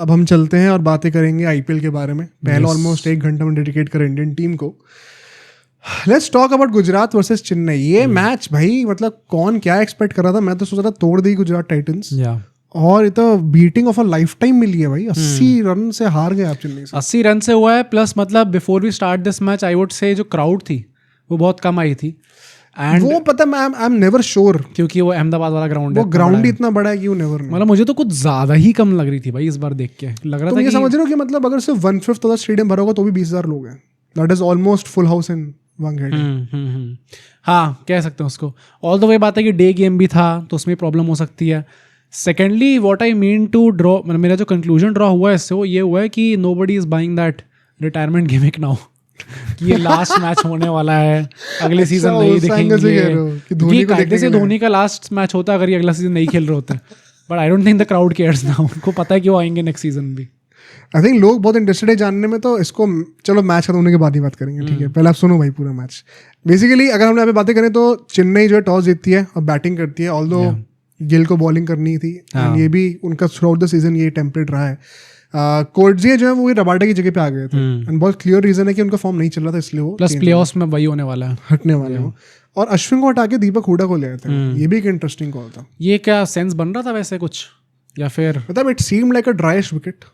अब हम चलते हैं और बातें करेंगे आईपीएल के बारे में। पहले ऑलमोस्ट 1 घंटा में डेडिकेट करें इंडियन टीम को। Let's talk about Gujarat versus Chennai. ये मैच भाई मतलब कौन क्या एक्सपेक्ट कर रहा था, मैं तो सोच रहा था तोड़ दी गुजरात टाइटंस। और ये तो beating of a lifetime मिली है भाई। 80 रन से हार गए आप चेन्नई से। 80 रन से हुआ है, प्लस मतलब before we start this match I would say जो क्राउड थी वो बहुत कम आई थी। एंड वो पता मैं आई एम नेवर श्योर, क्योंकि वो अहमदाबाद वाला ग्राउंड है, वो ग्राउंड ही इतना बड़ा है कि यू नेवर नो। मतलब मुझे तो कुछ ज्यादा ही कम लग रही थी भाई इस बार देख के। लग रहा था ये समझ रहे हो कि मतलब अगर सिर्फ 1/5 वाला स्टेडियम भरा होगा तो भी 20,000 लोग हैं। That is almost full house in Wankhede. हाँ कह सकते हैं उसको। ऑल द वे बात है कि डे गेम भी था तो उसमें प्रॉब्लम हो सकती है। Secondly what I mean to draw, मेरा जो कंक्लूजन ड्रॉ हुआ है इससे वो ये हुआ है कि nobody is buying that retirement gimmick now कि ये लास्ट मैच होने वाला है, अगले सीजन नहीं दिखेंगे। कि कायदे से धोनी का लास्ट मैच होता अगर ये अगला सीजन नहीं खेल रहे होते। But I don't think the crowd cares now. उनको पता है कि वो आएंगे नेक्स्ट सीजन भी। आई थिंक लोग बहुत इंटरेस्टेड है जानने में, तो इसको चलो मैच खत्म होने के बाद ही बात करेंगे, ठीक है? पहले आप सुनो भाई पूरा मैच। बेसिकली अगर हम यहाँ पे बातें करें तो चेन्नई जो है टॉस जीतती है और बैटिंग करती है। ऑल्दो गिल को बॉलिंग करनी थी, ये भी उनका थ्रू आउट द सीजन ये टेम्पलेट रहा है। कोर्टजिया जो है वो रबाडा की जगह पे आ गए थे एंड बहुत क्लियर रीजन है कि उनका फॉर्म नहीं चल रहा था, इसलिए वो प्लस प्लेऑफ्स में वही होने वाला है, हटने वाले हो। और अश्विन को हटा के दीपक हुडा को ले आए थे। ये भी एक इंटरेस्टिंग कॉल था। ये क्या सेंस बन रहा था वैसे कुछ, या फिर मतलब it seemed like a dryish wicket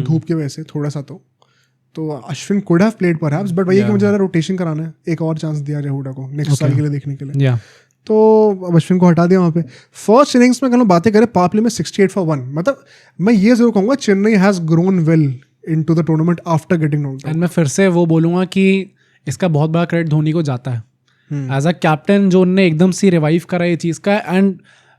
धूप के वजह से थोड़ा सा। तो Ashwin could have played perhaps, but वही कि मुझे रोटेशन कराना है, एक और चांस दिया जाए हुडा को नेक्स्ट साल के लिए देखने के लिए। तो अब अश्विन को हटा दिया वहाँ पे। फर्स्ट इनिंग्स में अगर बातें करें पावर प्ले में 68 for 1। मतलब मैं ये जरूर कहूँगा Chennai has grown well into the tournament after getting knocked out. मैं फिर से वो बोलूँगा कि इसका बहुत बड़ा क्रेडिट धोनी को जाता है एज अ कैप्टन, जो उन्होंने एकदम से रिवाइव करा ये चीज़ का। एंड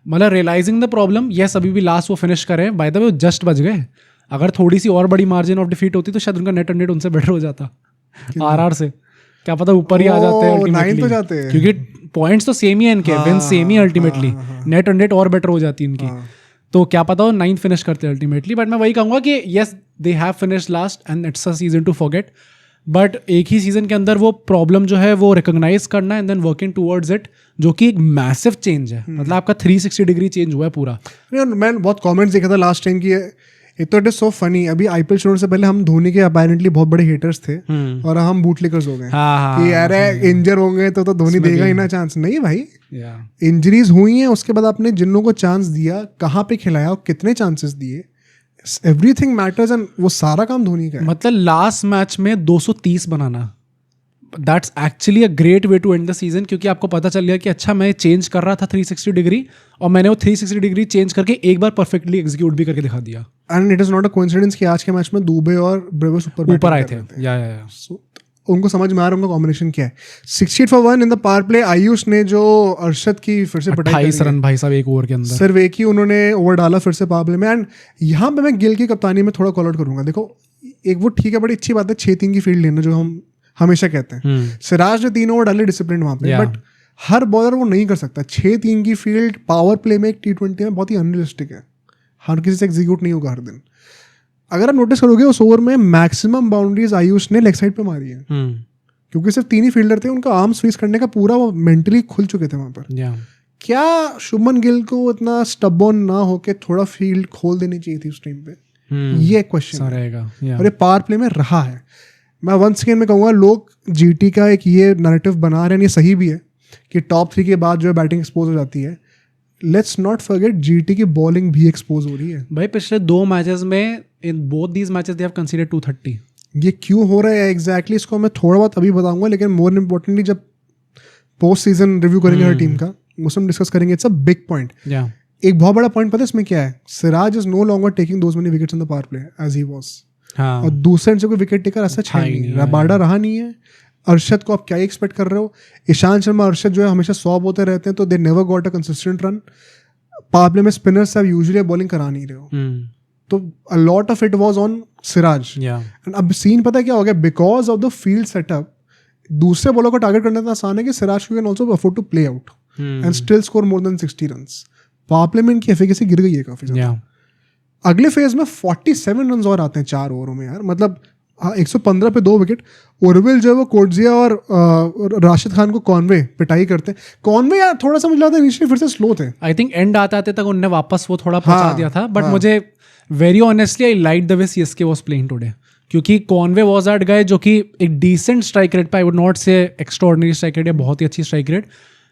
मतलब रियलाइजिंग द प्रॉब्लम, यस अभी भी लास्ट वो फिनिश करे, बाय द वे वो जस्ट बच गए। अगर थोड़ी सी और बड़ी मार्जिन ऑफ डिफीट होती तो शायद उनका नेट रन रेट उनसे बेटर हो जाता आरआर से। क्या पता ऊपर ही आ जाते हैं अल्टीमेटली, क्योंकि पॉइंट्स तो सेम ही है इनके, विन सेम ही अल्टीमेटली, नेट रन रेट और बेटर हो जाती है इनकी। तो क्या पता वो 9th फिनिश करते हैं अल्टीमेटली। बट मैं वही कहूँगा कि yes they have finish last and it's a season two forget. But एक ही सीजन के अंदर वो प्रॉब्लम जो है वो रिकॉग्नाइज करना and then working towards it, जो कि एक मैसिव चेंज है। मतलब आपका 360 डिग्री चेंज हुआ है पूरा। मैं बहुत कमेंट्स देखा था लास्ट टाइम की, तो इट इज सो फनी। अभी आईपीएल शुरू से पहले हम धोनी के अपेरेंटली बहुत बड़े हेटर्स थे और हम बूटलेकर्स हो गए कि यार इंजर होंगे तो धोनी देगा ही ना चांस। नहीं भाई, इंजरीज हुई हैं, उसके बाद आपने जिन लोगों को चांस दिया, कहाँ पे खिलाया और कितने चांसेस दिए, एवरीथिंग मैटर्स। एंड वो सारा काम धोनी का है। मतलब लास्ट मैच में 230 बनाना, that's actually a great way to end the season, क्योंकि आपको पता चल गया कि अच्छा मैं चेंज कर रहा था 360 डिग्री और मैंने वो 360 डिग्री चेंज करके एक बार परफेक्टली एग्जीक्यूट भी करके दिखा दिया। And it is not a coincidence कि आज के मैच में दुबे और ब्रेवर्स ऊपर आए थे। या So, उनको समझ में आ रहा है उनका कॉम्बिनेशन क्या है। 68 for 1 in the power play. Ayush ने जो अरशद की फिर से पिटाई 28 रन भाई साहब एक ओवर के अंदर, सिर्फ एक ही उन्होंने ओवर डाला फिर से पावर प्ले में। एंड यहाँ पे मैं गिल की कप्तानी में थोड़ा कॉल आउट करूंगा। देखो एक वो ठीक है, बड़ी अच्छी बात है 6-3 की फील्ड लेना, जो हम हमेशा कहते हैं। सिराज ने 3 ओवर डाले डिसिप्लिन वहां पे, बट हर बॉलर वो नहीं कर सकता। 6-3 की फील्ड पावर प्ले में एक T20 में बहुत ही अनरियलिस्टिक है, हर किसी से एग्जीक्यूट नहीं होगा हर दिन। अगर आप नोटिस करोगे उस ओवर में मैक्सिमम बाउंड्रीज आयुष ने लेग साइड पे मारी है, क्योंकि सिर्फ 3 ही फील्डर थे, उनका आर्म स्वीज करने का पूरा वो मेंटली खुल चुके थे वहां पर। क्या शुभमन गिल को इतना स्टबॉर्न ना होके थोड़ा फील्ड खोल देनी चाहिए थी उस टाइम पे? ये क्वेश्चन रहेगा और ये पावर प्ले में रहा है। मैं वंस अगेन में कहूँगा लोग जीटी का एक ये नैरेटिव बना रहे हैं, ये सही भी है कि टॉप 3 के बाद जो है बैटिंग एक्सपोज हो जाती है। लेट्स नॉट फॉरगेट जीटी की बॉलिंग भी एक्सपोज हो रही है भाई। पिछले 2 मैचेस में in both these matches they have considered 230। ये क्यों हो रहा है एग्जैक्टली इसको मैं थोड़ा बहुत अभी बताऊंगा, लेकिन मोर इम्पोर्टेंटली जब पोस्ट सीजन रिव्यू करेंगे हर टीम का, उसमें डिस्कस करेंगे। It's a big point. एक बहुत बड़ा पॉइंट पता है इसमें क्या है? Siraj is no longer taking those many wickets in the power play as he was. और दूसरे से कोई विकेट टेकर ऐसा है नहीं, रबाडा रहा नहीं है। अरशद को आप क्या एक्सपेक्ट कर रहे हो? ईशांत शर्मा अरशद जो है हमेशा स्वॉप होते रहते हैं, तो they never got a consistent run. Power play में स्पिनर्स आप यूजुअली बॉलिंग करा नहीं रहे हो, तो a lot of it was on Siraj. And अब सीन पता है क्या हो गया? Because of the field setup, दूसरे बॉलर को टारगेट करना इतना आसान है कि Siraj can also afford to play out and still score more than 60 runs. Power play में इनकी एफिकेसी गिर गई है काफी ज्यादा। अगले फेज में 47 रन और आते हैं 4 ओवरों में यार। मतलब 115 पे 2 विकेट। ओरविल जो है वो कोर्टजिया और राशिद खान को कॉनवे पिटाई करते हैं। कॉनवे यार थोड़ा सा मुझे लगता है इनिशियली फिर से स्लो थे। आई थिंक एंड आते आते तक उनने वापस वो थोड़ा पहुंचा दिया था, बट मुझे very honestly I like the way CSK was playing today, क्योंकि कॉनवे वाज दैट गाय जो कि एक डिसेंट स्ट्राइक रेट पे, आई वुड नॉट से एक्स्ट्राऑर्डिनरी स्ट्राइक रेट या बहुत ही अच्छी स्ट्राइक रेट,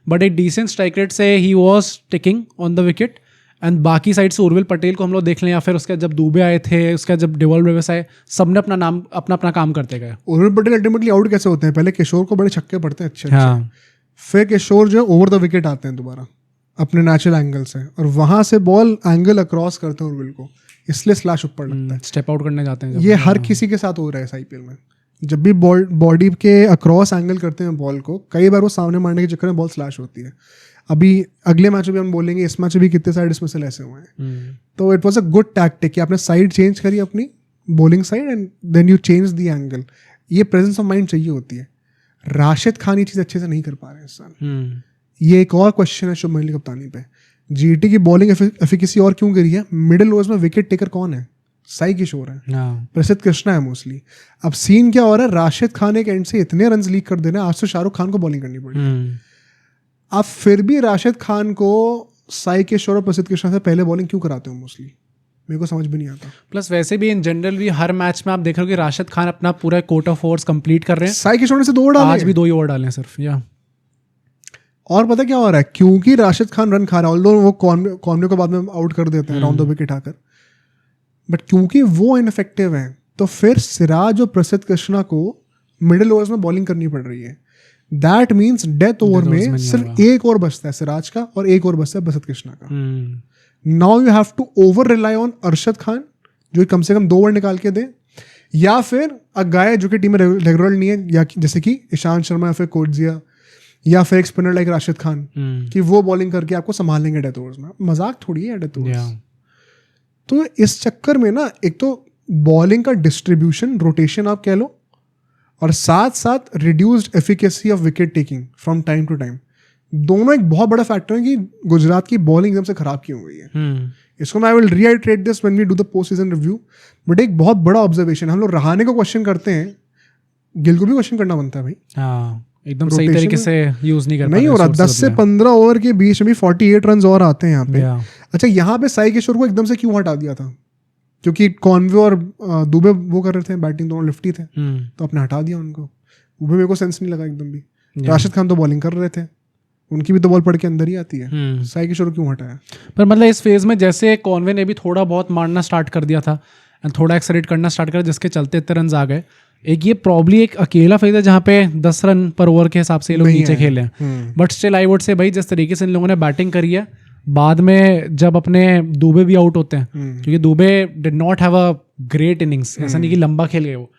बट एक डिसेंट स्ट्राइक रेट से he was ticking on the wicket. And बाकी साइड से उर्विल पटेल को हम लोग देख लें, या फिर उसके जब दुबे आए थे, उसका जब डिवॉल्व ब्रेविस आए, सबने अपना काम करते गए। उर्विल पटेल अल्टीमेटली आउट कैसे होते हैं? पहले किशोर को बड़े छक्के पड़ते हैं अच्छे, फिर किशोर जो ओवर द विकेट आते हैं दोबारा अपने नेचुरल एंगल से, और वहां से बॉल एंगल अक्रॉस करते हैं उर्विल को, इसलिए स्लैश ऊपर लगता है, स्टेप आउट करने जाते हैं। ये हर किसी के साथ हो रहा है IPL में, जब भी बॉडी के अक्रॉस एंगल करते हैं बॉल को, कई बार वो सामने मारने के चक्कर में बॉल स्लैश होती है। अभी अगले मैच में भी हम बोलेंगे, इस मैच में भी कितने साइड डिसमिसल ऐसे हुए हैं। तो it was a good tactic कि आपने साइड चेंज करी अपनी bowling side and then you change the angle. ये प्रेजेंस ऑफ माइंड चाहिए होती है। राशिद खान ये चीज़ अच्छे से नहीं कर पा रहे हैं इस साल। ये एक और क्वेश्चन है शुभमन गिल कप्तानी पे। GT की बॉलिंग एफिकेसी और क्यों गिरी है? मिडिल ओवर्स में विकेट टेकर कौन है? साई किशोर है, प्रसिद्ध कृष्णा है मोस्टली। अब सीन क्या हो रहा है, राशिद खान एक एंड से इतने रन लीक कर दे रहे हैं, आज तो शाहरुख खान को बॉलिंग करनी पड़ी। आप फिर भी राशिद खान को साई किशोर और प्रसिद्ध कृष्णा से पहले बॉलिंग क्यों कराते हो? मोस्टली मेरे को समझ भी नहीं आता। प्लस वैसे भी इन जनरल भी हर मैच में आप देख रहे हो कि राशिद खान अपना पूरा कोटा ऑफ ओवर्स कंप्लीट कर रहे हैं। साई किशोर ने से 2 ओवर डाले, आज भी 2 ही ओवर डाले हैं सिर्फ। या और पता क्या हो रहा है, क्योंकि राशिद खान रन खा रहा है, ऑल्दो वो कॉर्नर को बाद में आउट कर देते हैं राउंड द विकेट आकर, बट क्योंकि वो इनफेक्टिव हैं, तो फिर सिराज और प्रसिद्ध कृष्णा को मिडिल ओवर्स में बॉलिंग करनी पड़ रही है। दैट मीन्स डेथ ओवर में सिर्फ 1 ओवर बचता है सिराज का और 1 ओवर बचता है प्रसिद्ध कृष्णा का। Now you have to over rely on Arshad Khan, जो कम से कम 2 ओवर निकाल के दे, या फिर अगाए जो कि टीम में रेगुलर नहीं है, या जैसे कि ईशांत शर्मा या फिर कोटजिया, या फिर एक स्पिनर लाइक राशिद खान, कि वो बॉलिंग करके आपको संभालेंगे डेथ ओवर्स में। मजाक थोड़ी है डेथ ओवर्स। तो इस चक्कर में ना, एक तो बॉलिंग का डिस्ट्रीब्यूशन, रोटेशन आप कह लो, और साथ साथ reduced efficacy of wicket taking from time to time, दोनों एक बहुत बड़ा फैक्टर है कि गुजरात की बॉलिंग एकदम से खराब क्यों हुई है। इसको मैं I will reiterate this when we do the post season review, but एक बहुत बड़ा ऑब्जर्वेशन, हम लोग रहाने को क्वेश्चन करते हैं, गिल को भी क्वेश्चन करना बनता है भाई। हाँ, एकदम सही तरीके से यूज नहीं कर नहीं हो रहा। 10 से 15 ओवर के बीच में 48 रन और आते हैं यहाँ पे। अच्छा, यहाँ पे साई किशोर को एकदम से क्यों हटा दिया था? क्योंकि कॉनवे और दुबे वो कर रहे थे बैटिंग, दोनों लिफ्टी थे, तो आपने हटा दिया उनको। वो भी मेरे को सेंस नहीं लगा एकदम भी। राशिद खान तो बॉलिंग कर रहे थे, उनकी भी तो बॉल पड़ के अंदर ही आती है। साई किशोर क्यों हटाया? पर मतलब इस फेज में जैसे कॉनवे ने भी थोड़ा बहुत मारना स्टार्ट कर दिया था, थोड़ा एक्सलेट करना स्टार्ट कर, जिसके चलते इतने रन आ गए। एक ये प्रॉब्ली एक अकेला फेज है जहाँ पे 10 रन पर ओवर के हिसाब से ये लोग नीचे खेले हैं, बट स्टिल आई वुड से भाई जिस तरीके से इन लोगों ने बैटिंग करी है, बाद में जब अपने दुबे भी आउट होते हैं, क्योंकि Dubey did not have a great innings, ऐसा नहीं कि लंबा खेल गए वो,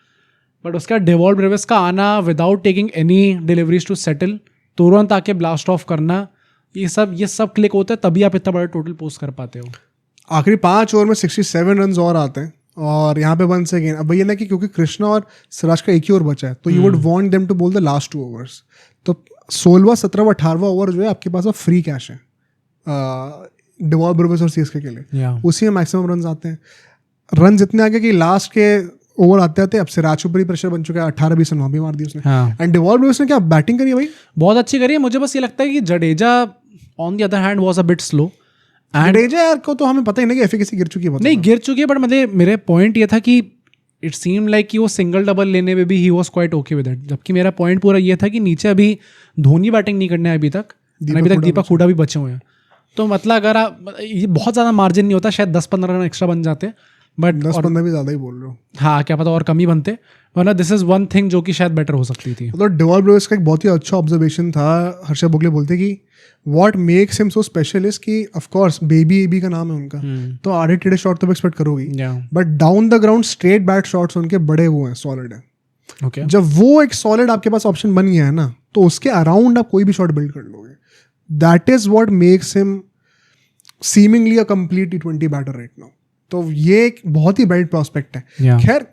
बट उसका डिवॉल्व ब्रेविस का आना without taking any deliveries to settle, तुरंत आके ब्लास्ट ऑफ करना, ये सब क्लिक होता है, तभी आप इतना बड़ा टोटल पोस्ट कर पाते हो। आखिरी 5 ओवर में 67 रन और आते हैं, और यहाँ पे वंस अगेन अब भैया ना कि क्योंकि कृष्णा और सिराज का एक ही ओवर बचा है, तो you would want them to bowl the last 2 overs. तो 16वां 17वां 18वां ओवर जो है आपके पास अब फ्री कैश है डिवॉल्व ब्रेविस और CSK के लिए, उसी में मैक्सिमम रन आते हैं। रन जितने आगे कि लास्ट के ओवर आते आते अब सिराज ऊपर ही प्रेशर बन चुका है, 18-20 रन वहाँ भी मार दिए उसने। एंड डिवॉल्व ब्रेविस ने क्या बैटिंग करी है भाई, बहुत अच्छी करी है। मुझे बस ये लगता है कि Jadeja on the other hand was a bit slow. Jadeja यार को तो हमें पता ही नहीं कि एफिकेसी गिर चुकी है, नहीं गिर चुकी है, बट मतलब मेरे पॉइंट ये था कि इट सीम लाइक कि वो सिंगल डबल लेने में भी he was quite okay with it, जबकि मेरा पॉइंट पूरा ये था कि नीचे अभी धोनी बैटिंग नहीं करने अभी तक दीपक हुडा भी बचे हुए हैं। तो मतलब अगर आप, ये बहुत ज़्यादा मार्जिन नहीं होता, शायद 10-15 रन एक्स्ट्रा बन जाते, बट 10-15 भी ज़्यादा ही बोल रहे हो। हाँ, क्या पता और कम ही बनते, वरना दिस इज वन थिंग जो कि शायद बेटर हो सकती थी। मतलब डिवॉल्व ब्रेविस का एक बहुत ही अच्छा ऑब्जर्वेशन था। हर्षद बोगले बोलते कि what makes him so special is कि ऑफ कोर्स बेबी का नाम है उनका, तो आड़े टेढ़े शॉट तो एक्सपेक्ट करोगी, but down the ground straight bat shots उनके बड़े वो हैं, सॉलिड है। Okay. जब वो एक सॉलिड आपके पास ऑप्शन बन गया है ना, तो उसके अराउंड आप कोई भी शॉट बिल्ड कर लोगे। That is what makes him seemingly a complete T20 batter right now. तो ये एक बहुत ही ब्राइट प्रॉस्पेक्ट है। खैर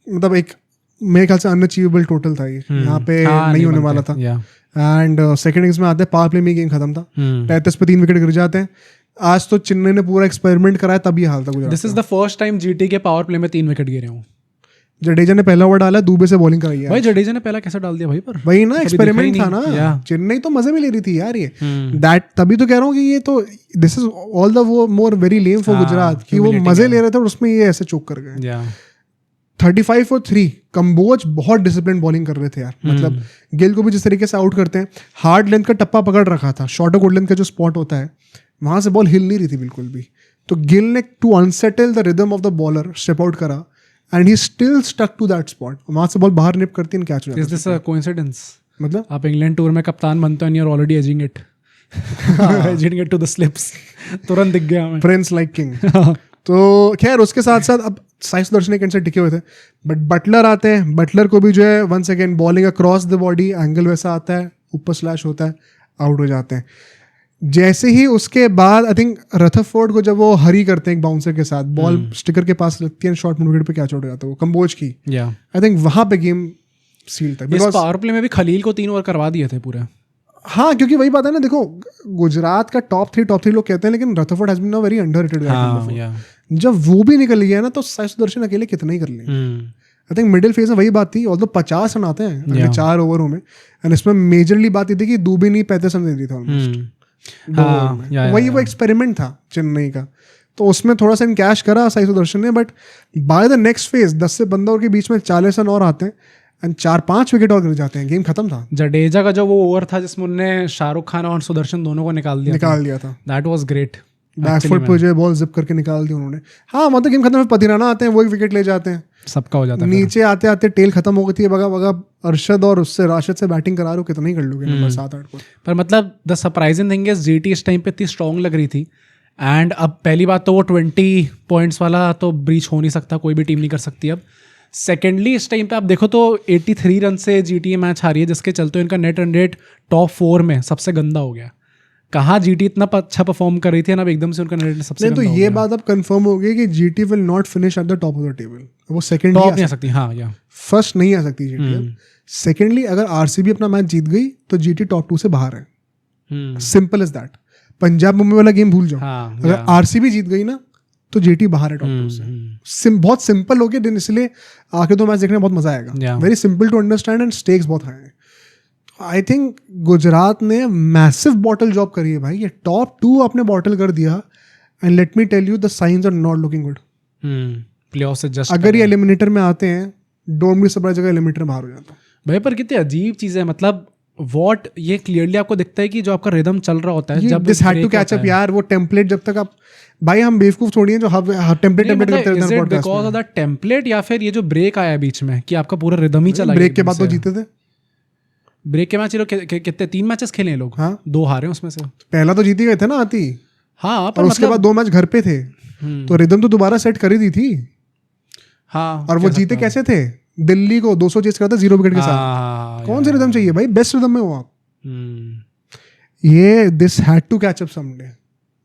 मतलब एक मेरे ख्याल से अनअचीवेबल टोटल था ये, यहाँ पे नहीं होने वाला था। एंड सेकंड इनिंग्स में आते पावर प्ले में गेम खत्म था, 35 पे 3 विकेट गिर जाते हैं। आज तो चेन्नई ने पूरा एक्सपेरिमेंट कराया, तब ये हाल था Gujarat. This is the first time GT के पावर प्ले में 3 विकेट गिरे हूँ। जडेजा ने पहला ओवर डाला, दुबे से बॉलिंग कराई है भाई जडेजा ने पहला कैसे डाल दिया भाई, पर वही ना एक्सपेरिमेंट दिखा था ही नहीं। ना, चेन्नई तो मजे में ले रही थी यार ये दैट, तभी तो कह रहा हूँ कि ये तो दिस इज ऑल द वो more very lame for Gujarat कि वो मजे ले रहे थे और उसमें ये ऐसे चोक कर गए। 35 for 3 कंबोज बहुत डिसिप्लिन बॉलिंग कर रहे थे यार, मतलब गिल को भी जिस तरीके से आउट करते हैं, हार्ड लेंथ का टप्पा पकड़ रखा था, शॉर्ट और गुड लेंथ का जो स्पॉट होता है वहां से बॉल हिल नहीं रही थी बिल्कुल भी, तो गिल ने to unsettle the rhythm of the bowler step out करा and he still stuck to that spot, वहां से बॉल बाहर निप करती है, कैच हो जाता है। Is this a coincidence? मतलब आप इंग्लैंड टूर में कप्तान बनते हो and you are already edging it, edging it to the slips, तुरंत दिख गया हमें, प्रिंस लाइक किंग। तो खैर उसके साथ साथ अब साई सुदर्शन एक से टिके हुए थे, बट बटलर आते हैं, बटलर को भी जो है once again bowling across the body, angle वैसा आता है, ऊपर स्लैश होता है, आउट हो जाते हैं। जैसे ही उसके बाद आई थिंक रथरफोर्ड को जब वो हरी करते हैं एक बाउंसर के साथ, बॉल स्टिकर के पास लगती है, शॉर्ट विकेट पे कैच आउट हो जाता है वो कंबोज की, आई थिंक वहां पे गेम सील था। बिकॉज़ पावर प्ले में भी खलील को 3 ओवर करवा दिए थे पूरे। हाँ, क्योंकि वही बात है ना, देखो गुजरात का टॉप थ्री लोग कहते हैं, लेकिन Rutherford has been a very underrated. जब वो भी निकल गया ना तो साई सुदर्शन अकेले कितना ही कर लेंगे। आई थिंक मिडिल फेज में वही बात थी, और तो 50 रन आते हैं अगले 4 ओवरों में, एंड इसमें मेजरली बात ये थी कि दुबे नहीं 35 रन दे दी था ऑलमोस्ट। वही वो एक्सपेरिमेंट था चेन्नई का, तो उसमें थोड़ा सा कैश करा साई सुदर्शन ने, but by the next phase 10 से 15 ओवर के बीच में 40 रन और आते हैं एंड 4-5 विकेट और गिर जाते हैं, गेम खत्म था। जडेजा का जो वो ओवर था जिसमें उन्होंने शाहरुख खान और सुदर्शन दोनों को निकाल दिया था, दैट वाज ग्रेट। बैकफुट पे जो बॉल जिप करके निकाल दी उन्होंने। हाँ, मतलब गेम खत्म, पतिराना आते हैं, वो एक विकेट ले जाते हैं, सबका हो जाता है। नीचे आते आते टेल खत्म हो गई थी, बगा बगा अरशद और उससे राशिद से बैटिंग करा रहे हो, कितना ही कर लोगे नंबर 7-8 को। पर मतलब the surprising thing is GT इस टाइम पे इतनी स्ट्रॉन्ग लग रही थी, एंड अब पहली बात तो वो 20 पॉइंट्स वाला तो ब्रीच हो नहीं सकता, कोई भी टीम नहीं कर सकती अब। सेकेंडली इस टाइम पे आप देखो तो 83 रन से जीटी मैच हारी है, जिसके चलते इनका नेट रन रेट टॉप 4 में सबसे गंदा हो गया। कहाँ जीटी इतना अच्छा परफॉर्म कर रही थी ना, अब एकदम से उनका नेट सबसे गंदा हो गया। तो ये बात अब कंफर्म हो गई कि GT will not finish at the top of the table, वो सेकंड टॉप नहीं आ सकती। हाँ, या फर्स्ट नहीं आ सकती जीटी। सेकेंडली अगर आरसीबी अपना मैच जीत गई तो जीटी टॉप 2 से बाहर है, simple is that. Punjab Mumbai वाला गेम भूल जाओ, अगर आरसीबी जीत गई ना तो जीटी बाहर है टॉप 2 से। बहुत सिंपल हो गया, इसलिए आके तो मैच देखने में बहुत मजा आएगा। Very simple to understand and stakes बहुत हाई है। आई थिंक गुजरात ने मैसिव बॉटल जॉब करी है भाई, ये टॉप 2 आपने बॉटल कर दिया, and let me tell you the science are not looking good. Playoff से जस्ट अगर ये एलिमिनेटर में आते हैं, डोंट बी सरप्राइज अगर एलिमिनेटर बाहर हो जाता भाई। पर कितनी अजीब चीज है, मतलब वॉट ये क्लियरली आपको दिखता है कि जो आपका रिदम चल रहा होता है, जब this had to catch up यार, वो टेम्पलेट जब तक आप, भाई हम बेवकूफ थोड़ी हैं जो टेम्पलेट करते रहते हैं पॉडकास्ट में। बिकॉज़ ऑफ द टेम्पलेट, या फिर ये जो ब्रेक आया बीच में कि आपका पूरा रिदम ही चला गया। ब्रेक के बाद तो जीते थे, ब्रेक के मैच ये लोग कितने 3 मैचेस खेले हैं लोग। हाँ, 2 हारे उसमें से, पहला तो जीत ही गए थे ना आती। हाँ, पर उसके बाद 2 मैच घर पे थे, तो रिदम तो दोबारा सेट कर ही दी थी। हाँ, और वो जीते कैसे थे, दिल्ली को 200 चेस करता 0 विकेट के साथ। कौन से रिदम चाहिए भाई, बेस्ट रिदम में हो आप। ये this had to catch up someday,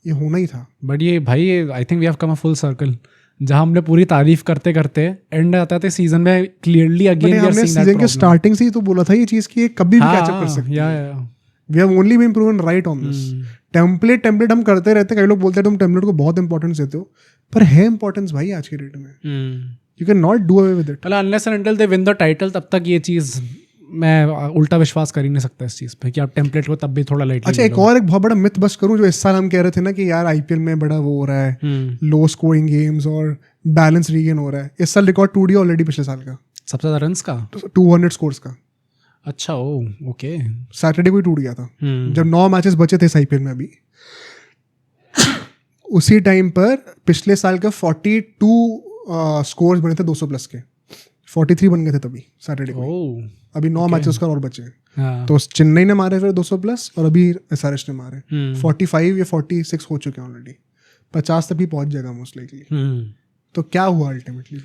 ये होना ही था। बट ये भाई I think we have come a full circle, जहां हमने पूरी तारीफ करते करते एंड आता था सीजन में क्लियरली अगेन हमने सीजन के स्टार्टिंग से ही तो बोला था ये चीज कि ये कभी भी कैच अप कर सकती है। We have only been proven right on this. Template हम करते रहते, कई लोग बोलते हैं तुम टेम्पलेट को बहुत इंपॉर्टेंस देते हो, पर है इंपॉर्टेंस भाई आज के डेट में। You can not do away with it. Unless and until they win the title, तब तक ये चीज़ मैं उल्टा विश्वास कर ही नहीं सकता इस चीज़ पे कि आप टेम्पलेट को तब भी थोड़ा लाइटली। अच्छा, एक और एक बहुत बड़ा मिथ बस्ट करूं, जो इस साल हम कह रहे थे ना कि यार आईपीएल में बड़ा वो हो रहा है, लो स्कोरिंग गेम्स और बैलेंस रीगेन हो रहा है। इस साल रिकॉर्ड टूट गया ऑलरेडी पिछले साल का, सबसे ज़्यादा रन्स का 200 स्कोर्स का। अच्छा, ओके, सैटरडे को ही टूट गया था जब 9 मैचेस बचे थे आईपीएल में। अभी उसी टाइम पर पिछले साल का 42 स्कोर्स बने थे 200 प्लस के, 43 बन गए थे तभी सैटरडे को। अभी 9 मैचेस का और बचे हैं। तो चेन्नई ने मारे फिर 200 प्लस, और अभी एसआरएच ने मारे 45 या 46 हो चुके हैं ऑलरेडी। 50 तक भी पहुंच जाएगा मोस्ट लाइकली। तो क्या हुआ अल्टीमेटली?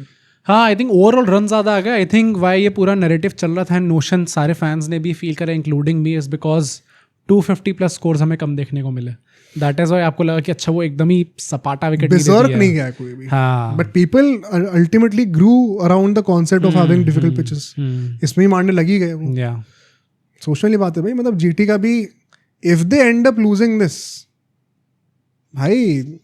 हाँ, आई थिंक ओवरऑल रन ज़्यादा आ गया। आई थिंक वाई ये पूरा नैरेटिव चल रहा था, नोशन सारे फैंस ने भी फील करा including me, is because 250 plus scores हमें कम देखने को मिले। दैट इज वाई आपको लगा कि अच्छा वो एकदम ही सपाटा विकेट नहीं गया कोई भी। हाँ, but people ultimately grew around the concept of having difficult pitches. इसमें ही मारने लगी गए वो। सोचने वाली बात है भाई, मतलब जीटी का भी if they and up losing this, भाई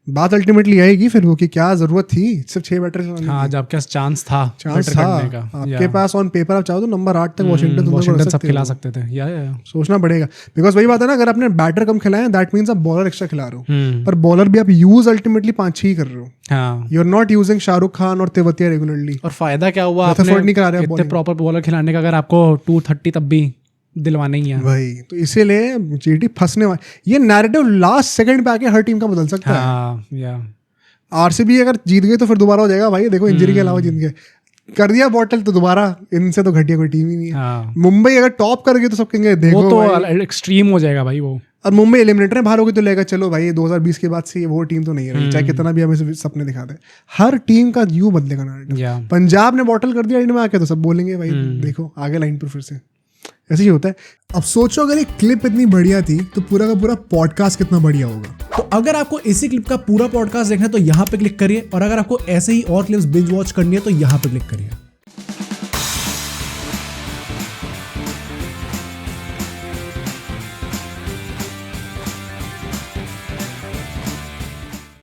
बात अल्टीमेटली आएगी फिर वो कि क्या जरूरत थी सिर्फ 6 बैटर चलाने की। हाँ, जब क्या चांस था चांस better था करने का। आपके पास ऑन पेपर आप चाहो तो नंबर 8 तक वॉशिंगटन सब खिला सकते थे। या सोचना पड़ेगा बिकॉज वही बात है ना, अगर आपने बैटर कम खिलाए दैट मीन्स आप बॉलर एक्स्ट्रा खिला रहे हो, पर बॉलर भी आप यूज अल्टीमेटली 5-6 ही कर रहे हो। हाँ, you are not using Shahrukh Khan और तेवतिया रेगुलरली। और फायदा क्या हुआ Rutherford नहीं करा रहे आप इतने bowling। प्रॉपर बॉलर खिलाने का अगर आपको 230 तब भी दिलवाना ही है। वही तो इसीलिए जीटी फंसने वाला, ये नैरेटिव लास्ट सेकंड पे आके हर टीम का बदल सकता है। हाँ, या आरसीबी अगर जीत गई तो फिर दोबारा हो जाएगा भाई, देखो इंजरी के अलावा जीत गए, कर दिया बॉटल तो दोबारा इनसे तो घटिया कोई टीम ही नहीं है। हाँ, मुंबई अगर टॉप कर गई तो सब कहेंगे देखो वो तो भाई। एक्सट्रीम हो जाएगा भाई वो। और मुंबई एलिमिनेटर में बाहर होगी तो लेगा चलो भाई 2020 के बाद से वो टीम तो नहीं रही, चाहे कितना भी हमें सपने दिखा दे। हर टीम का यू बदलेगा नैरेटिव। या पंजाब ने बॉटल कर दिया एंड में आके तो सब बोलेंगे भाई देखो आगे लाइन पर फिर से ऐसे ही होता है। अब सोचो अगर एक क्लिप इतनी बढ़िया थी तो पूरा का पूरा पॉडकास्ट कितना बढ़िया होगा। तो अगर आपको इसी क्लिप का पूरा पॉडकास्ट देखना है तो यहाँ पे क्लिक करिए, और अगर आपको ऐसे ही और क्लिप्स बिंज वॉच करनी है तो यहाँ पे क्लिक करिए।